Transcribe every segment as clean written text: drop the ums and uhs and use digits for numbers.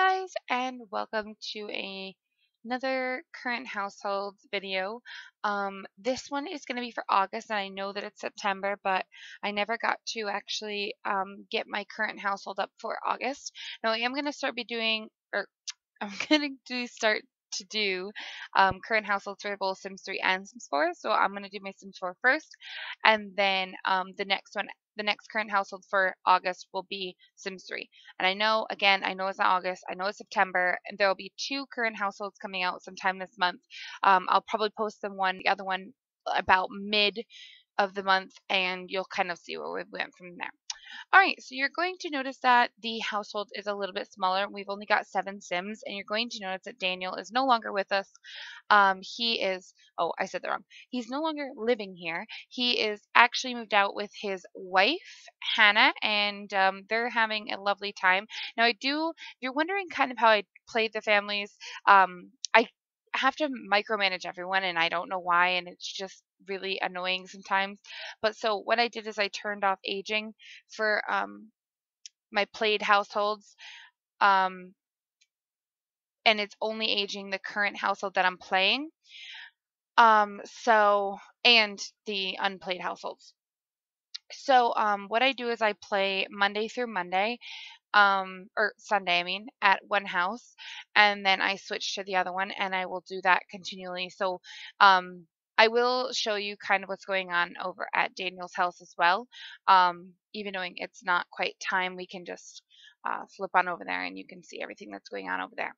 guys, and welcome to another current household video. This one is going to be for August, and I know that it's September, but I never got to actually get my current household up for August. Now I am going to start be doing, or I'm going to start to do current households for both Sims 3 and Sims 4. So I'm going to do my Sims 4 first, and then the next current household for August will be Sims 3. And I know, again, I know it's not August, I know it's September, and there will be two current households coming out sometime this month. I'll probably post the other one about mid of the month, and you'll kind of see where we went from there. All right, so you're going to notice that the household is a little bit smaller. We've only got 7 Sims, and you're going to notice that Daniel is no longer with us. Oh, I said that wrong. He's no longer living here. He is actually moved out with his wife, Hannah, and they're having a lovely time. Now, if you're wondering kind of how I play the families, I have to micromanage everyone, and I don't know why, and it's just really annoying sometimes. But so what I did is I turned off aging for my played households, and it's only aging the current household that I'm playing. And the unplayed households. So what I do is I play Monday through Monday, or Sunday, I mean, at one house, and then I switch to the other one, and I will do that continually. So I will show you kind of what's going on over at Daniel's house as well. Even knowing it's not quite time, we can just flip on over there and you can see everything that's going on over there.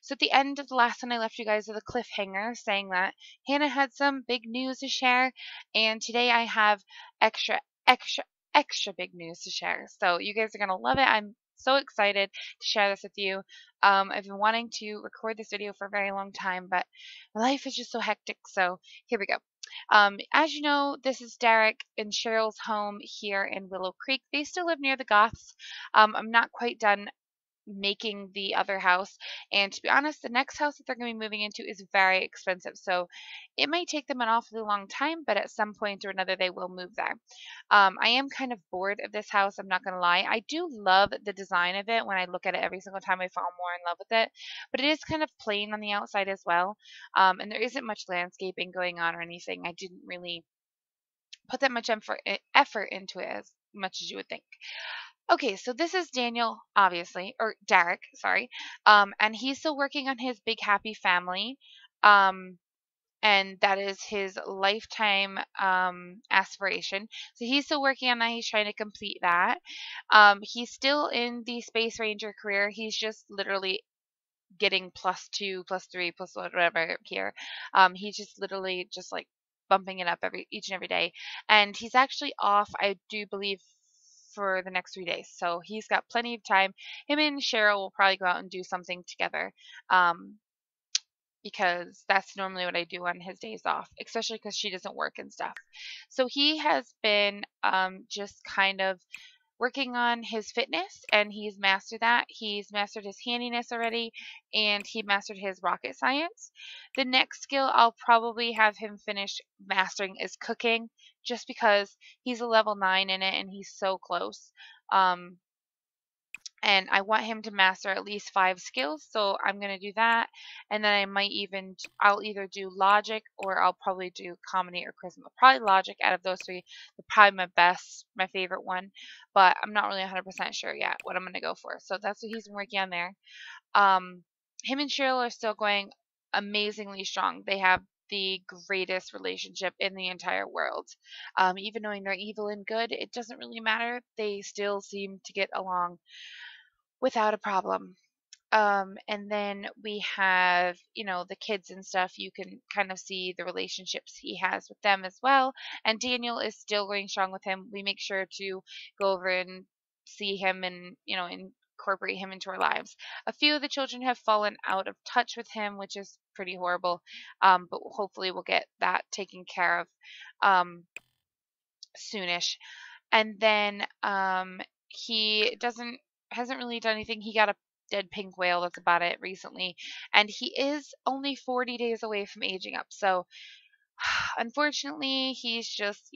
So at the end of the last one, I left you guys with a cliffhanger saying that Hannah had some big news to share, and today I have extra, extra big news to share. So you guys are going to love it. I'm so excited to share this with you. I've been wanting to record this video for a very long time, but life is just so hectic. So here we go. As you know, this is Dereck and Cheryl's home here in Willow Creek. They still live near the Goths. I'm not quite done making the other house, and to be honest, the next house that they're going to be moving into is very expensive, so it might take them an awfully long time, but at some point or another they will move there. I am kind of bored of this house, I'm not going to lie. I do love the design of it. When I look at it every single time, I fall more in love with it, but it is kind of plain on the outside as well, and there isn't much landscaping going on or anything. I didn't really put that much effort into it as much as you would think. Okay, so this is Daniel, obviously, or Dereck, sorry, and he's still working on his big happy family, um, and that is his lifetime aspiration. So he's still working on that. He's trying to complete that. He's still in the Space Ranger career. He's just literally getting +2, +3, plus whatever here. He's just literally just like bumping it up each and every day, and he's actually off, I do believe, for the next 3 days. So he's got plenty of time. Him and Cheryl will probably go out and do something together, because that's normally what I do on his days off, especially because she doesn't work and stuff. So he has been just kind of working on his fitness, and he's mastered that. He's mastered his handiness already, and he mastered his rocket science. The next skill I'll probably have him finish mastering is cooking, just because he's a level 9 in it and he's so close. And I want him to master at least 5 skills, so I'm going to do that. And then I'll either do logic, or I'll probably do comedy or charisma. Probably logic out of those 3. They're probably my favorite one, but I'm not really 100% sure yet what I'm going to go for. So that's what he's been working on there. Him and Cheryl are still going amazingly strong. They have the greatest relationship in the entire world. Even knowing they're evil and good, it doesn't really matter. They still seem to get along without a problem. And then we have, the kids and stuff. You can kind of see the relationships he has with them as well. And Daniel is still going strong with him. We make sure to go over and see him and, incorporate him into our lives. A few of the children have fallen out of touch with him, which is pretty horrible. But hopefully we'll get that taken care of soonish. And then he hasn't really done anything. He got a dead pink whale, that's about it, recently, and he is only 40 days away from aging up. So unfortunately, he's just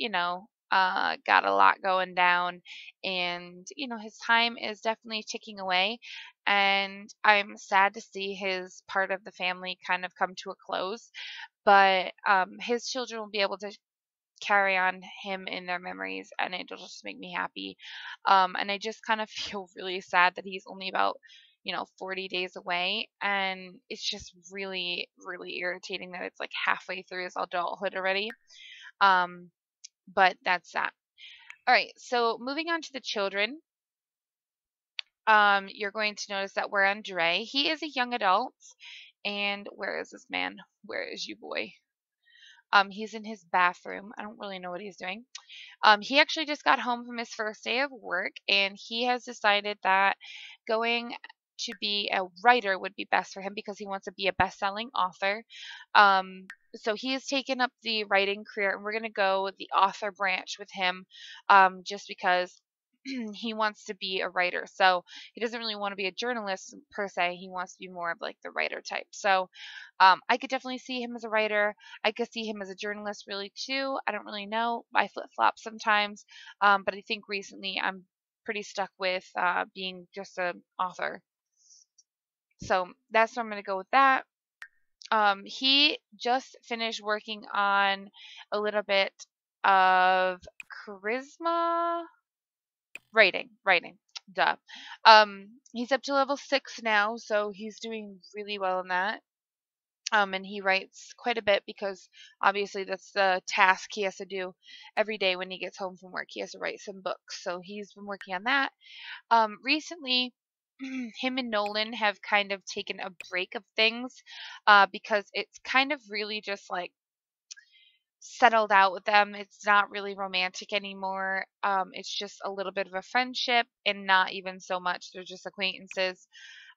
got a lot going down, and his time is definitely ticking away, and I'm sad to see his part of the family kind of come to a close. But his children will be able to carry on him in their memories, and it'll just make me happy. And I just kind of feel really sad that he's only about 40 days away, and it's just really, really irritating that it's like halfway through his adulthood already. Um, but that's that. All right, so moving on to the children, you're going to notice that we're on Dre. He is a young adult, and where is this man? Where is you, boy? He's in his bathroom. I don't really know what he's doing. He actually just got home from his first day of work, and he has decided that going to be a writer would be best for him because he wants to be a best-selling author. So he has taken up the writing career, and we're going to go the author branch with him, just because he wants to be a writer. So he doesn't really want to be a journalist per se. He wants to be more of like the writer type. So I could definitely see him as a writer. I could see him as a journalist really too. I don't really know. I flip flop sometimes. But I think recently I'm pretty stuck with being just an author. So that's where I'm going to go with that. He just finished working on a little bit of charisma writing. Duh. He's up to level 6 now, so he's doing really well in that. And he writes quite a bit because obviously that's the task he has to do every day when he gets home from work. He has to write some books, so he's been working on that. Recently, him and Nolan have kind of taken a break of things because it's kind of really just like settled out with them. It's not really romantic anymore. It's just a little bit of a friendship and not even so much. They're just acquaintances.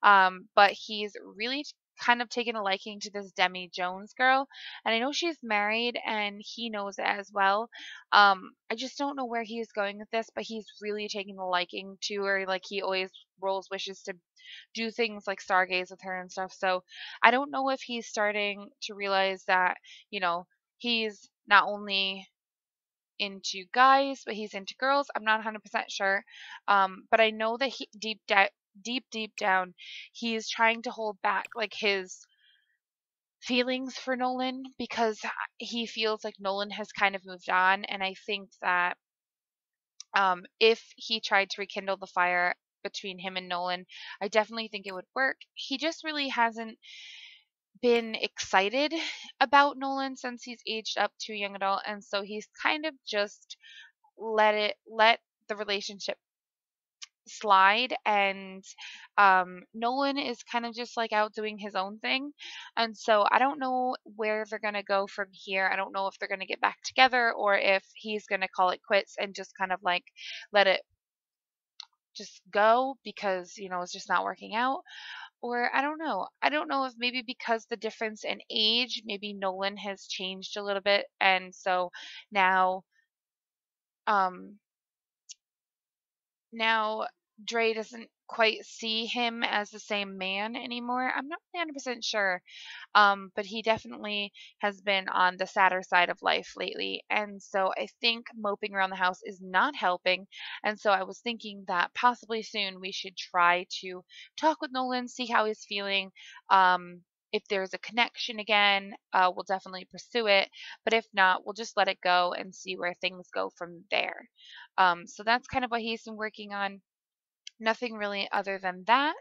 But he's really kind of taken a liking to this Demi Jones girl. And I know she's married and he knows it as well. I just don't know where he is going with this, but he's really taking a liking to her. Like he always rolls wishes to do things like stargaze with her and stuff. So I don't know if he's starting to realize that, he's not only into guys, but he's into girls. I'm not 100% sure. But I know that he deep down, he's trying to hold back like his feelings for Nolan because he feels like Nolan has kind of moved on. And I think that if he tried to rekindle the fire between him and Nolan, I definitely think it would work. He just really hasn't been excited about Nolan since he's aged up to young adult, and so he's kind of just let the relationship slide. And Nolan is kind of just like out doing his own thing, and so I don't know where they're gonna go from here. I don't know if they're gonna get back together or if he's gonna call it quits and just kind of like let it just go because it's just not working out. Or I don't know. I don't know if maybe because the difference in age, maybe Nolan has changed a little bit, and so now, um, now Dre doesn't quite see him as the same man anymore. I'm not 100% sure. But he definitely has been on the sadder side of life lately. And so I think moping around the house is not helping. And so I was thinking that possibly soon we should try to talk with Nolan, see how he's feeling. If there's a connection again, we'll definitely pursue it. But if not, we'll just let it go and see where things go from there. So that's kind of what he's been working on. Nothing really other than that.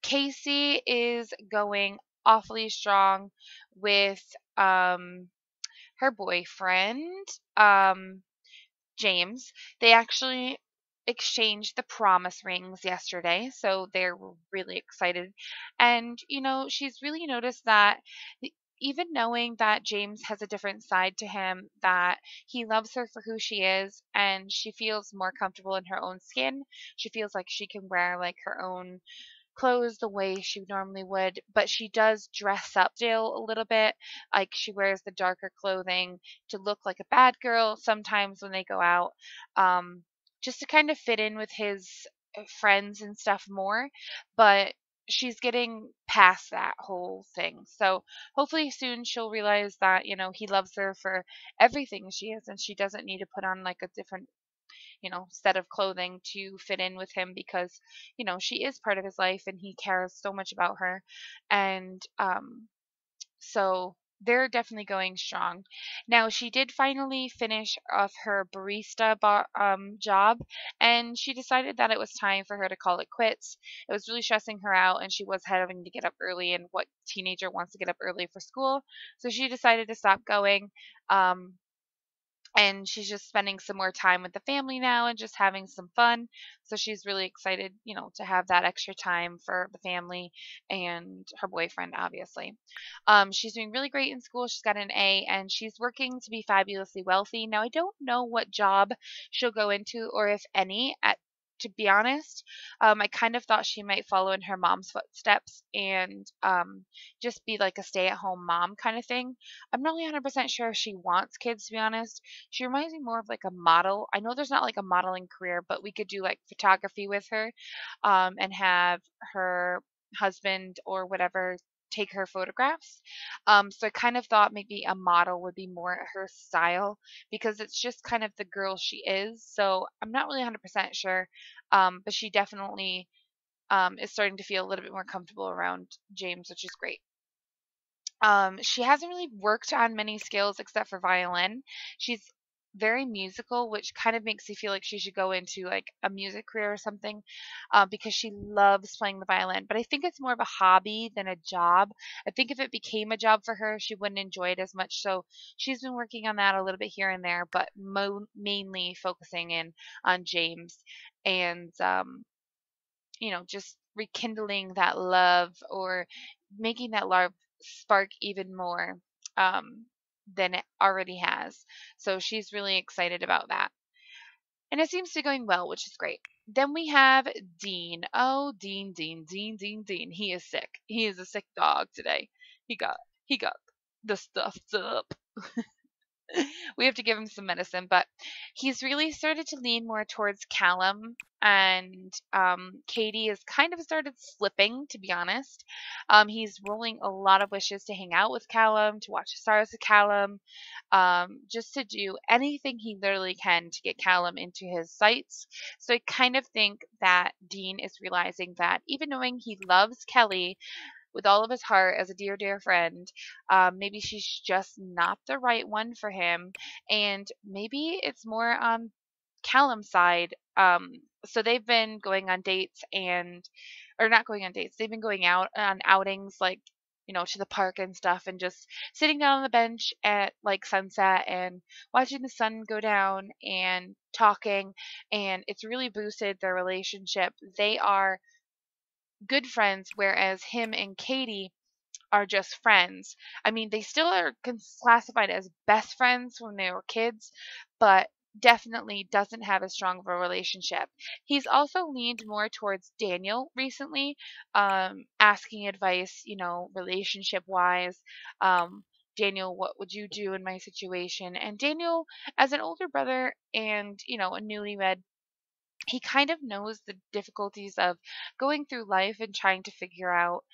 Casey is going awfully strong with her boyfriend, James. They actually exchanged the promise rings yesterday, so they're really excited. And, she's really noticed that even knowing that James has a different side to him, that he loves her for who she is, and she feels more comfortable in her own skin. She feels like she can wear like her own clothes the way she normally would, but she does dress up still a little bit. Like she wears the darker clothing to look like a bad girl sometimes when they go out, just to kind of fit in with his friends and stuff more. But she's getting past that whole thing. So hopefully soon she'll realize that, he loves her for everything she is, and she doesn't need to put on like a different, set of clothing to fit in with him, because, she is part of his life and he cares so much about her. And so they're definitely going strong. Now, she did finally finish off her job, and she decided that it was time for her to call it quits. It was really stressing her out, and she was having to get up early, and what teenager wants to get up early for school? So she decided to stop going. Um, and she's just spending some more time with the family now and just having some fun. So she's really excited, to have that extra time for the family and her boyfriend, obviously. She's doing really great in school. She's got an A, and she's working to be fabulously wealthy. Now, I don't know what job she'll go into, or if any, to be honest. I kind of thought she might follow in her mom's footsteps and just be like a stay-at-home mom kind of thing. I'm not really 100% sure if she wants kids, to be honest. She reminds me more of like a model. I know there's not like a modeling career, but we could do like photography with her, and have her husband or whatever take her photographs. So I kind of thought maybe a model would be more her style, because it's just kind of the girl she is. So I'm not really 100% sure, but she definitely is starting to feel a little bit more comfortable around James, which is great. She hasn't really worked on many skills except for violin. She's very musical, which kind of makes me feel like she should go into like a music career or something, because she loves playing the violin. But I think it's more of a hobby than a job. I think if it became a job for her, she wouldn't enjoy it as much. So she's been working on that a little bit here and there, but mainly focusing in on James, and just rekindling that love, or making that love spark even more, um, than it already has. So she's really excited about that. And it seems to be going well, which is great. Then we have Dean. Oh, Dean, Dean, Dean, Dean, Dean. He is sick. He is a sick dog today. He got the stuffed up. We have to give him some medicine, but he's really started to lean more towards Callum, and Katie has kind of started slipping, to be honest. He's rolling a lot of wishes to hang out with Callum, to watch the stars with Callum, just to do anything he literally can to get Callum into his sights. So I kind of think that Dean is realizing that, even knowing he loves Kelly with all of his heart as a dear, dear friend, maybe she's just not the right one for him. And maybe it's more on Callum's side. So they've been going on dates, or not going on dates, they've been going out on outings, like, to the park and stuff, and just sitting down on the bench at like sunset and watching the sun go down and talking. And it's really boosted their relationship. They are good friends, whereas him and Katie are just friends. I mean, they still are classified as best friends when they were kids, but definitely doesn't have as strong of a relationship. He's also leaned more towards Daniel recently, asking advice, relationship wise. Daniel, what would you do in my situation? And Daniel, as an older brother and, a newlywed, he kind of knows the difficulties of going through life and trying to figure out,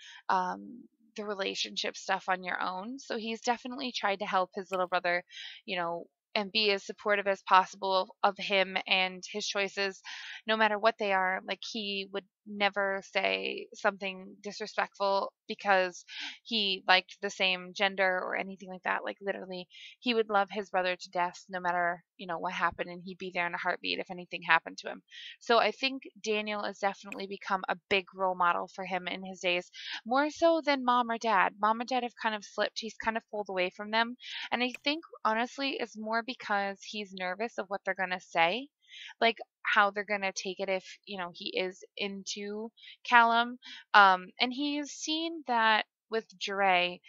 the relationship stuff on your own. So he's definitely tried to help his little brother, you know, and be as supportive as possible of him and his choices, no matter what they are. Like, he would never say something disrespectful because he liked the same gender or anything like that. Like, literally, he would love his brother to death no matter, what happened, and he'd be there in a heartbeat if anything happened to him. So I think Daniel has definitely become a big role model for him in his days, more so than mom or dad. Mom and dad have kind of slipped. He's kind of pulled away from them. And I think, honestly, it's more because he's nervous of what they're going to say, like how they're going to take it if, he is into Callum. And he's seen that with Dre.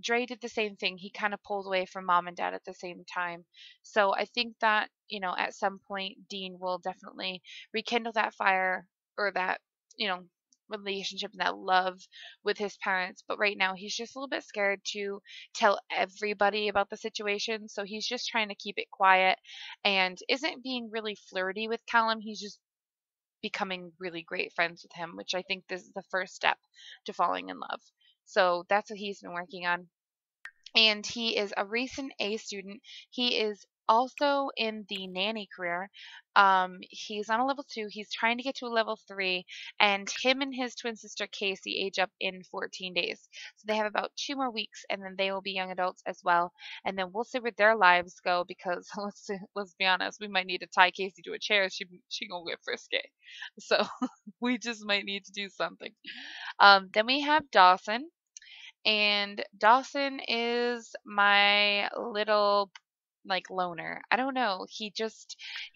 Dre did the same thing. He kind of pulled away from mom and dad at the same time. So I think that, at some point, Dean will definitely rekindle that fire, or that, you know, relationship and that love with his parents. But right now, he's just a little bit scared to tell everybody about the situation. So he's just trying to keep it quiet and isn't being really flirty with Callum. He's just becoming really great friends with him, which I think this is the first step to falling in love. So that's what he's been working on, and he is a recent A student. He is also in the nanny career. He's on a level 2. He's trying to get to a level 3, and him and his twin sister Casey age up in 14 days. So they have about 2 more weeks, and then they will be young adults as well. And then we'll see where their lives go because let's be honest, we might need to tie Casey to a chair. She gonna get frisky. So we just might need to do something. Then we have Dawson. And Dawson is my little like loner. I don't know. He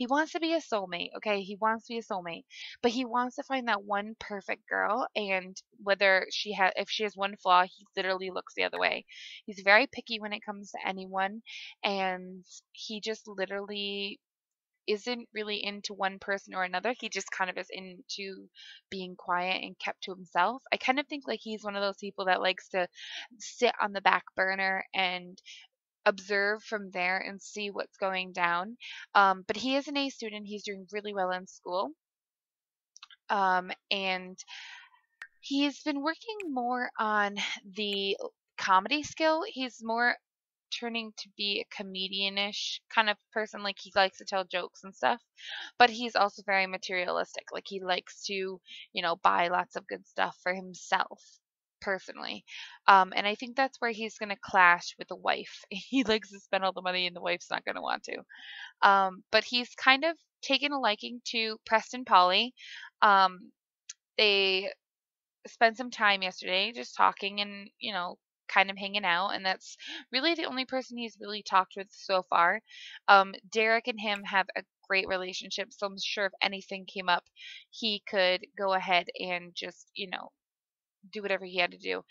wants to be a soulmate, okay? He wants to be a soulmate, but he wants to find that one perfect girl, and whether if she has one flaw, he literally looks the other way. He's very picky when it comes to anyone, and he just literally isn't really into one person or another. He just kind of is into being quiet and kept to himself. I kind of think like he's one of those people that likes to sit on the back burner and observe from there and see what's going down. But he is an A student. He's doing really well in school. And he's been working more on the comedy skill. He's more turning to be a comedian-ish kind of person. Like he likes to tell jokes and stuff, but he's also very materialistic. Like he likes to, buy lots of good stuff for himself personally. And I think that's where he's going to clash with the wife. He likes to spend all the money and the wife's not going to want to. But he's kind of taken a liking to Preston Polly. They spent some time yesterday just talking and, kind of hanging out. And that's really the only person he's really talked with so far. Dereck and him have a great relationship. So I'm sure if anything came up, he could go ahead and just, do whatever he had to do.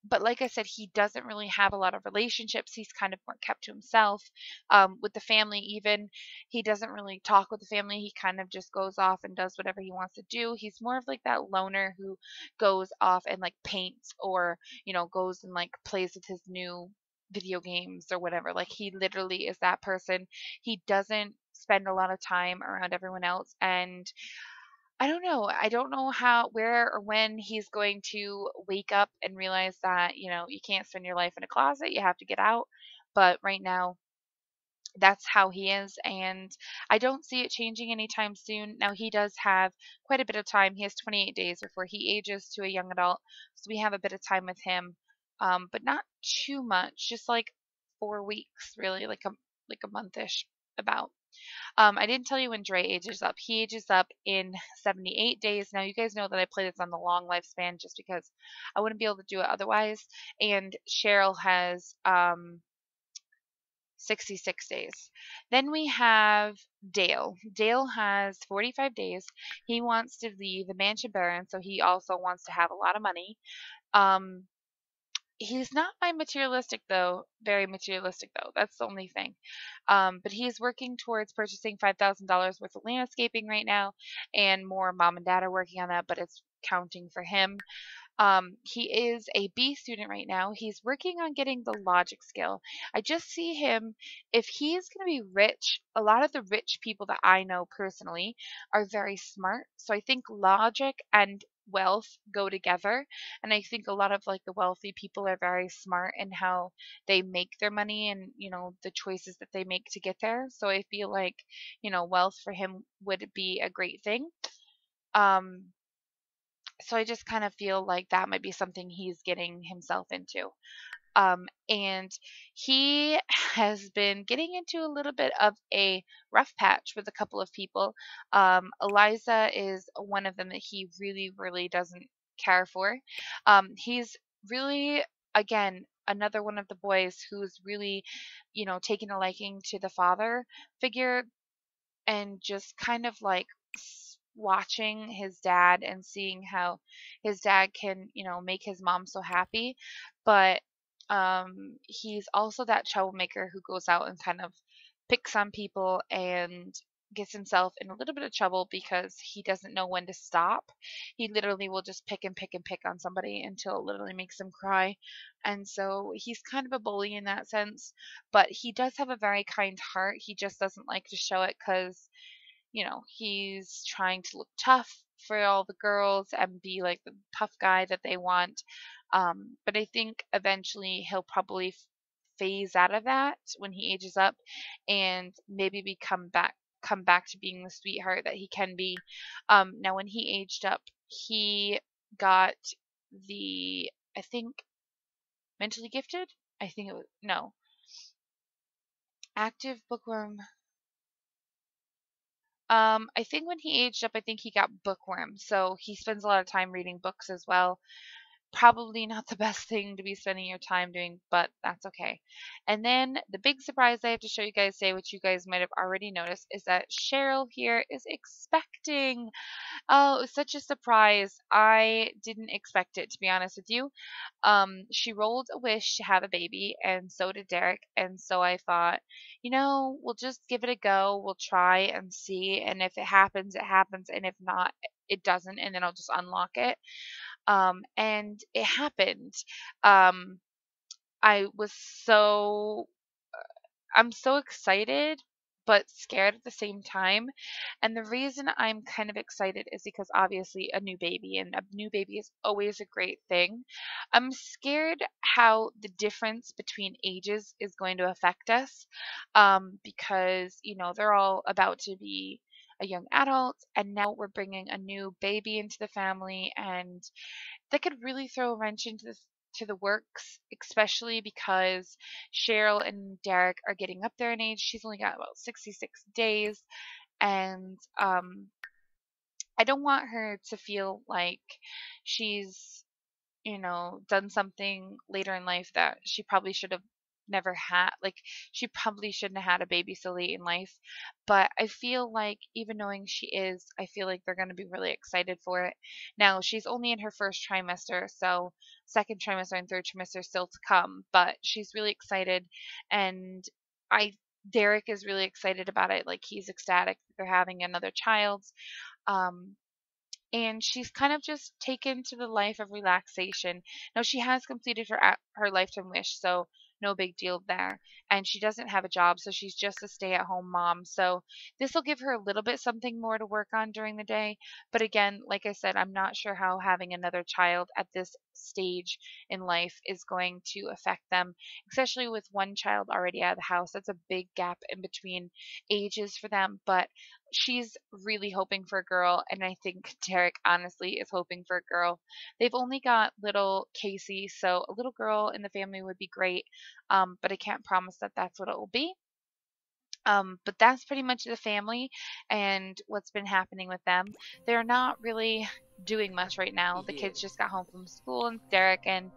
But like I said, he doesn't really have a lot of relationships. He's kind of more kept to himself. With the family, even he doesn't really talk with the family. He kind of just goes off and does whatever he wants to do. He's more of like that loner who goes off and like paints or goes and like plays with his new video games or whatever. Like he literally is that person. He doesn't spend a lot of time around everyone else, and I don't know. I don't know how, where, or when he's going to wake up and realize that, you can't spend your life in a closet. You have to get out. But right now, that's how he is. And I don't see it changing anytime soon. Now, he does have quite a bit of time. He has 28 days before he ages to a young adult. So we have a bit of time with him, but not too much, just like 4 weeks, really, like a month-ish about. I didn't tell you when Dre ages up. He ages up in 78 days. Now, you guys know that I play this on the long lifespan just because I wouldn't be able to do it otherwise. And Cheryl has 66 days. Then we have Dale. Dale has 45 days. He wants to leave the mansion baron, so he also wants to have a lot of money. Um, He's not very materialistic though. That's the only thing. But he's working towards purchasing $5,000 worth of landscaping right now, and more mom and dad are working on that, but it's counting for him. He is a B student right now. He's working on getting the logic skill. I just see him, if he is going to be rich, a lot of the rich people that I know personally are very smart. So I think logic and wealth go together. And I think a lot of like the wealthy people are very smart in how they make their money and, the choices that they make to get there. So I feel like, wealth for him would be a great thing. Um, so I just kind of feel like that might be something he's getting himself into. And he has been getting into a little bit of a rough patch with a couple of people. Eliza is one of them that he really, really doesn't care for. He's really, again, another one of the boys who's really, taking a liking to the father figure and just kind of like watching his dad and seeing how his dad can, make his mom so happy. But he's also that troublemaker who goes out and kind of picks on people and gets himself in a little bit of trouble because he doesn't know when to stop. He literally will just pick and pick and pick on somebody until it literally makes them cry. And so he's kind of a bully in that sense, but he does have a very kind heart. He just doesn't like to show it because he's trying to look tough for all the girls and be like the tough guy that they want. But I think eventually he'll probably phase out of that when he ages up and maybe come back to being the sweetheart that he can be. Now when he aged up, he got the, I think, mentally gifted. I think it was, no, active bookworm. I think when he aged up, I think he got bookworm. So he spends a lot of time reading books as well. Probably not the best thing to be spending your time doing, but that's okay. And then the big surprise I have to show you guys today, which you guys might have already noticed, is that Cheryl here is expecting. Oh, it was such a surprise. I didn't expect it, to be honest with you. She rolled a wish to have a baby, and so did Dereck. And so I thought, we'll just give it a go. We'll try and see. And if it happens, it happens. And if not, it doesn't. And then I'll just unlock it. And it happened. Um, I was so I'm so excited but scared at the same time. And the reason I'm kind of excited is because obviously a new baby, and a new baby is always a great thing. I'm scared how the difference between ages is going to affect us, because, they're all about to be a young adult, and now we're bringing a new baby into the family, and that could really throw a wrench into the works, especially because Cheryl and Dereck are getting up there in age. She's only got about 66 days, and I don't want her to feel like she's done something later in life that she probably should have never had. Like, she probably shouldn't have had a baby so late in life. But I feel like, even knowing she is, I feel like they're going to be really excited for it. Now, she's only in her first trimester, so second trimester and third trimester still to come. But she's really excited, and Dereck is really excited about it. Like, he's ecstatic that they're having another child. Um, and she's kind of just taken to the life of relaxation. Now, she has completed her lifetime wish, so no big deal there. And she doesn't have a job, so she's just a stay-at-home mom. So this will give her a little bit something more to work on during the day. But again, like I said, I'm not sure how having another child at this stage in life is going to affect them, especially with one child already out of the house. That's a big gap in between ages for them. But she's really hoping for a girl, and I think Dereck honestly is hoping for a girl. They've only got little Casey, so a little girl in the family would be great, but I can't promise that that's what it will be. But that's pretty much the family and what's been happening with them. They're not really doing much right now. The kids just got home from school, and Dereck and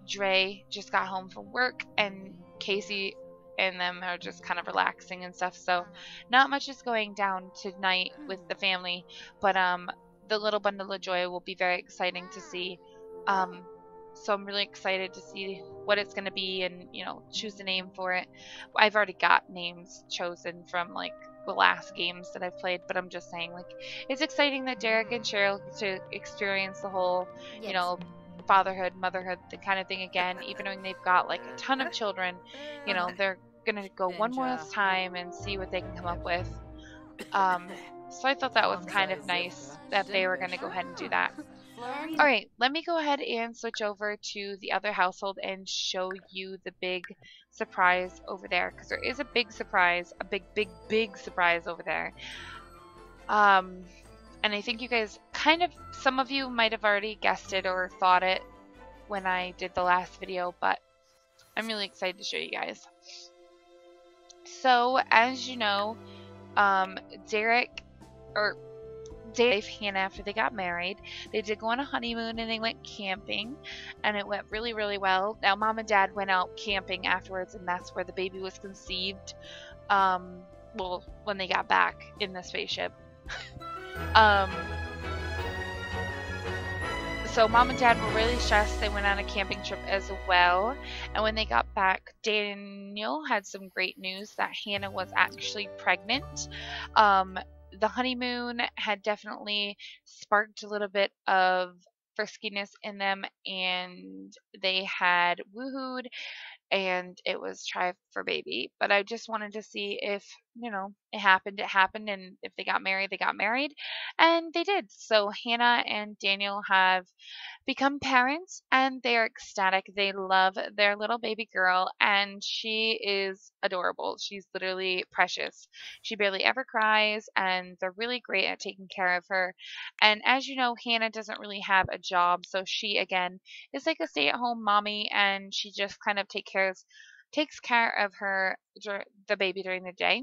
Dre just got home from work, and Casey and them are just kind of relaxing and stuff. So not much is going down tonight with the family, but the little bundle of joy will be very exciting to see. So I'm really excited to see what it's going to be, and choose a name for it. I've already got names chosen from like the last games that I've played, but I'm just saying, like, it's exciting that Dereck and Cheryl get to experience the whole, fatherhood, motherhood, the kind of thing again, even though they've got like a ton of children. They're gonna go one more time and see what they can come up with. So I thought that was kind of nice that they were gonna go ahead and do that. Alright, let me go ahead and switch over to the other household and show you the big surprise over there, because there is a big surprise, a big surprise over there. And I think you guys some of you might have already guessed it or thought it when I did the last video, but I'm really excited to show you guys. So, as you know, Dereck Hannah, after they got married, they did go on a honeymoon and they went camping, and it went really, really well. Now, Mom and Dad went out camping afterwards, and that's where the baby was conceived. Well, when they got back in the spaceship. So Mom and Dad were really stressed. They went on a camping trip as well. And when they got back, Daniel had some great news that Hannah was actually pregnant. The honeymoon had definitely sparked a little bit of friskiness in them, and they had woohooed and it was try for baby. But I just wanted to see if, it happened, and if they got married, they got married, and they did. So Hannah and Daniel have become parents, and they are ecstatic. They love their little baby girl, and she is adorable. She's literally precious. She barely ever cries, and they're really great at taking care of her. And as you know, Hannah doesn't really have a job, so she again is like a stay-at-home mommy, and she just kind of takes care of the baby during the day.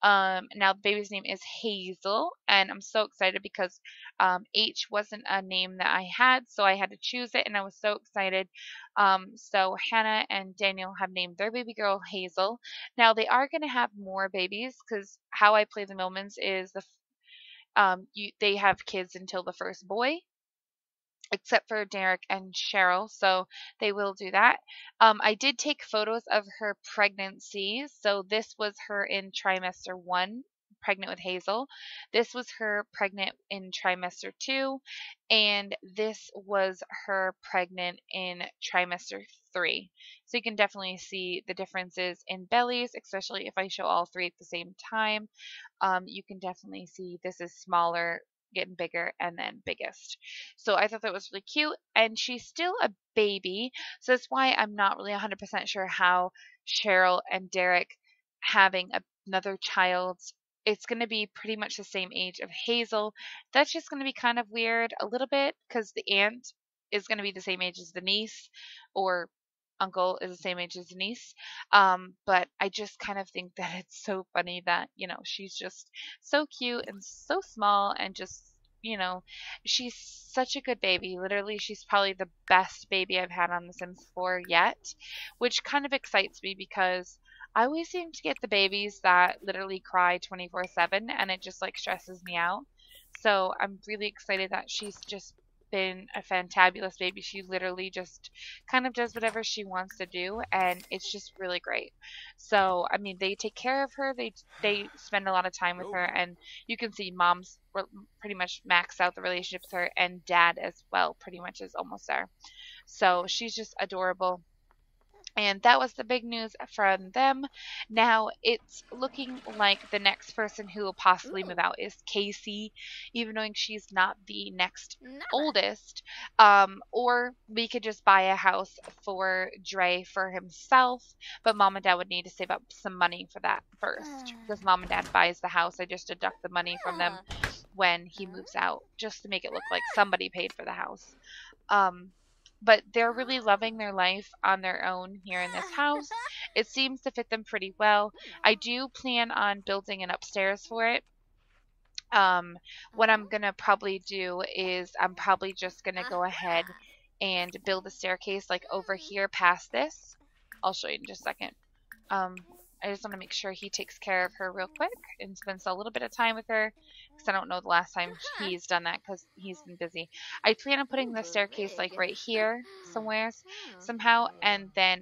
Now the baby's name is Hazel, and I'm so excited because H wasn't a name that I had, so I had to choose it, and I was so excited. So Hannah and Daniel have named their baby girl Hazel. Now they are going to have more babies because how I play the Millmans is they have kids until the first boy, except for Dereck and Cheryl, so they will do that. I did take photos of her pregnancy. So this was her in trimester 1, pregnant with Hazel. This was her pregnant in trimester 2, and this was her pregnant in trimester 3. So you can definitely see the differences in bellies, especially if I show all three at the same time. You can definitely see this is smaller, getting bigger, and then biggest. So I thought that was really cute, and she's still a baby, so that's why I'm not really 100% sure how Cheryl and Dereck having another child, it's going to be pretty much the same age of Hazel. That's just going to be kind of weird a little bit because the aunt is going to be the same age as the niece, or uncle is the same age as the niece. But I just kind of think that it's so funny that, she's just so cute and so small, and just, she's such a good baby. Literally, she's probably the best baby I've had on The Sims 4 yet, which kind of excites me because I always seem to get the babies that literally cry 24/7, and it just like stresses me out. So I'm really excited that she's just been a fantabulous baby. She literally just kind of does whatever she wants to do, and it's just really great. So I mean, they take care of her. They spend a lot of time with her, and you can see mom's pretty much maxed out the relationship with her, and dad as well pretty much is almost there. So she's just adorable. And that was the big news from them. Now it's looking like the next person who will possibly move out is Casey, even though she's not the next oldest. Or we could just buy a house for Dre for himself, but mom and dad would need to save up some money for that first. Because mom and dad buys the house, I just deduct the money from them when he moves out, just to make it look like somebody paid for the house. But they're really loving their life on their own here in this house. It seems to fit them pretty well. I do plan on building an upstairs for it. What I'm going to probably do is I'm probably just going to go ahead and build a staircase like over here past this. I'll show you in just a second. I just want to make sure he takes care of her real quick and spends a little bit of time with her, because I don't know the last time he's done that because he's been busy. I plan on putting the staircase like right here somehow, and then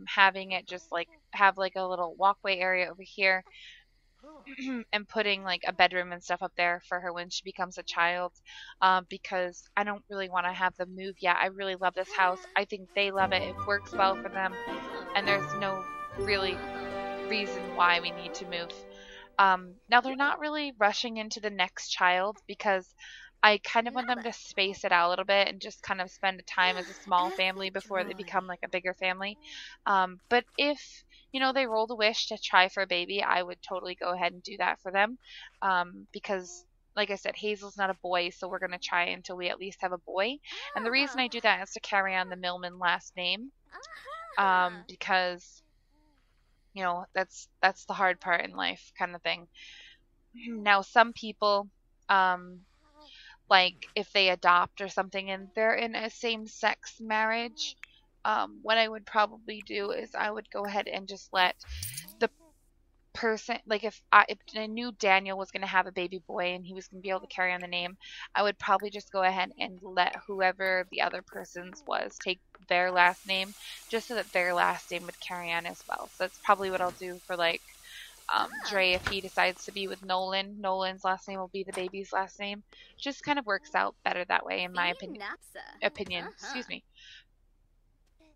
having it just like have like a little walkway area over here, and putting like a bedroom and stuff up there for her when she becomes a child, because I don't really want to have them move yet. I really love this house. I think they love it. It works well for them, and there's no really reason why we need to move. Now they're not really rushing into the next child because I kind of want them to space it out a little bit and just kind of spend time as a small family before they become like a bigger family. But if, they roll the wish to try for a baby, I would totally go ahead and do that for them. Because like I said, Hazel's not a boy, so we're going to try until we at least have a boy. And the reason I do that is to carry on the Millman last name. Because that's the hard part in life kind of thing. Now some people, like if they adopt or something and they're in a same-sex marriage, what I would probably do is I would go ahead and just let the person, like if I knew Daniel was going to have a baby boy and he was going to be able to carry on the name, I would probably just go ahead and let whoever the other person's was take their last name, just so that their last name would carry on as well. So that's probably what I'll do for like Dre. If he decides to be with Nolan's last name will be the baby's last name. Just kind of works out better that way in my opinion. Excuse me.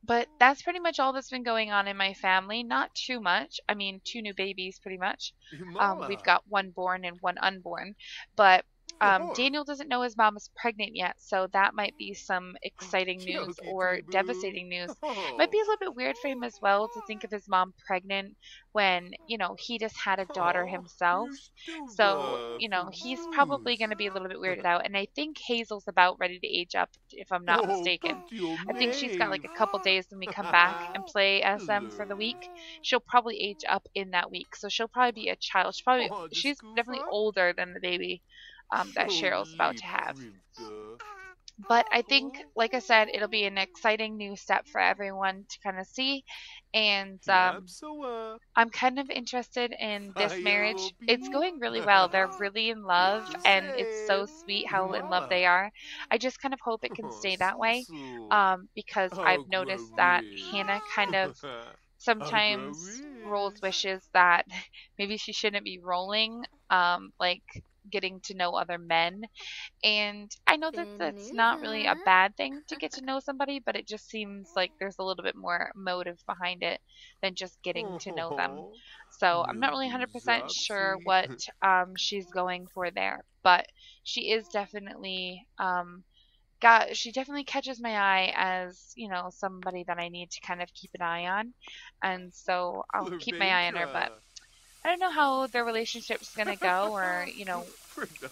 But that's pretty much all that's been going on in my family. Not too much. I mean, two new babies, pretty much. We've Himala. got one born and one unborn. But Oh, Daniel doesn't know his mom is pregnant yet, so that might be some exciting news Choki or Boo. devastating news. Might be Oh, a little bit weird for him as well to think of his mom pregnant when, he just had a daughter oh, himself. you're So, stupid for he's probably going Bruce. to be a little bit weirded out. And I think Hazel's about ready to age up, if I'm not Oh, mistaken. but your I think she's got like name. a couple days when we come back and play as them for the week. Hello. She'll probably age up in that week. So she'll probably be a child. Oh, the She's definitely scooper? older than the baby that Cheryl's about Holy to have. Primka. But I think, like I said, it'll be an exciting new step for everyone to kind of see. And Yep, so, I'm kind of interested in this fire marriage. will be. It's going really well. They're really in What love, you and it's say? so sweet how in love they Himala. are. I just kind of hope it can Oh, stay that way, Susu. because I've noticed that Agree. Hannah kind of sometimes rolls Agree. wishes that maybe she shouldn't be rolling, like getting to know other men. And I know that that's not really a bad thing to get to know somebody, but it just seems like there's a little bit more motive behind it than just getting to know them. Oh, So I'm not really Nubu 100% sure Zapsy. what she's going for there, but she is definitely she definitely catches my eye as, somebody that I need to kind of keep an eye on. And so I'll keep my eye on her, but Lervenka. I don't know how their relationship's going to go or,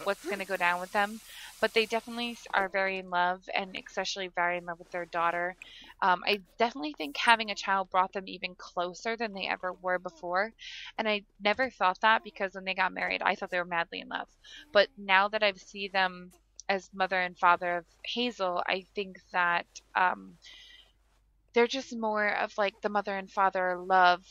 what's going to go down with them. But they definitely are very in love, and especially very in love with their daughter. I definitely think having a child brought them even closer than they ever were before. And I never thought that because when they got married, I thought they were madly in love. But now that I've seen them as mother and father of Hazel, I think that they're just more of like the mother and father love.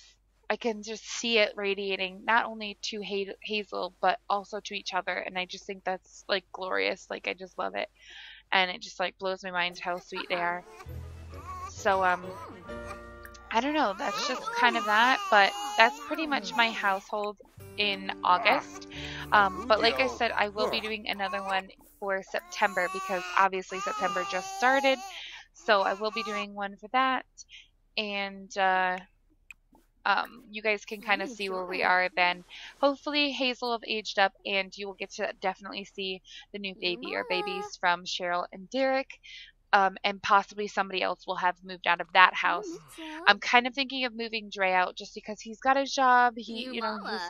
I can just see it radiating not only to Hazel but also to each other, and I just think that's like glorious. Like I just love it, and it just like blows my mind how sweet they are. So I don't know. That's just kind of that, but that's pretty much my household in August. But like I Udio. said, I will be doing another one for September because obviously September just started. So I will be doing one for that. And you guys can kind of see where we are then. Hopefully Hazel have aged up and you will get to definitely see the new baby or babies from Cheryl and Dereck. And possibly somebody else will have moved out of that house. I'm kind of thinking of moving Dre out just because he's got his job. He's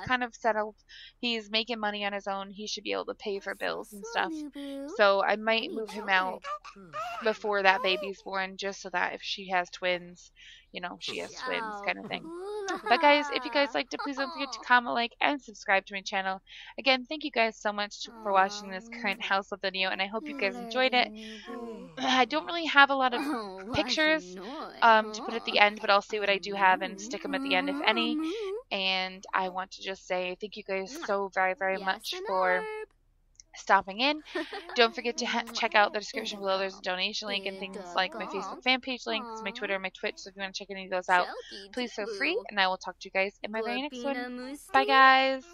kind of settled. He's making money on his own. He should be able to pay for bills and stuff. So I might move him out before that baby's born, just so that if she has twins, she has twins kind of thing. But guys, if you guys liked it, please don't forget to comment, like, and subscribe to my channel. Again, thank you guys so much for watching this current household video, and I hope you guys enjoyed it. I don't really have a lot of pictures to put at the end, but I'll see what I do have and stick them at the end, if any. And I want to just say thank you guys so very, very much for stopping in. Don't forget to check out the description below. There's a donation link and things like my Facebook fan page links, my Twitter, my Twitch. So if you want to check any of those out, please feel free. And I will talk to you guys in my very next one. Bye, guys.